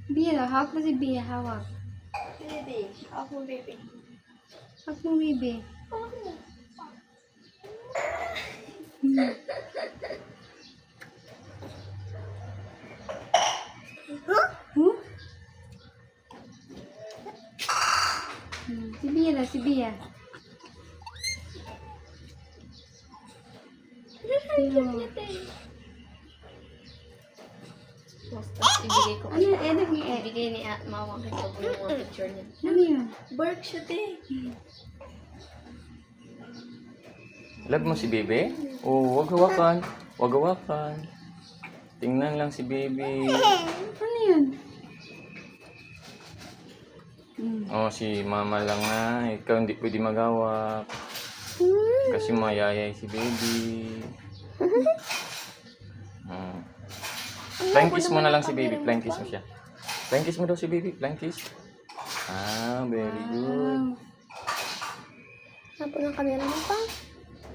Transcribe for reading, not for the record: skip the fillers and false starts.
Bia, hawak mo si Bia, hawak. Baby, hawak mo baby. Hawak mo, baby. Hawak mo. Huh? Si Bia na, si Bia. Tapos ibigay ko. Ano yun? Ano yun? Ibigay ni Mama ko sa mga picture niya. Ano yun? Bark siya, te. Love mo si Bebe? Oh, wag hawakan. Wag hawakan. Tingnan lang si Bebe. Ano yun? Oh, si Mama lang na. Ikaw hindi pwede maghawak. Kasi mayayay si Baby. Flying kiss mo na lang si Baby. Flying kiss mo siya. Flying kiss mo daw si Baby. Flying kiss. Ah, very good. Napo ng camera mo pa.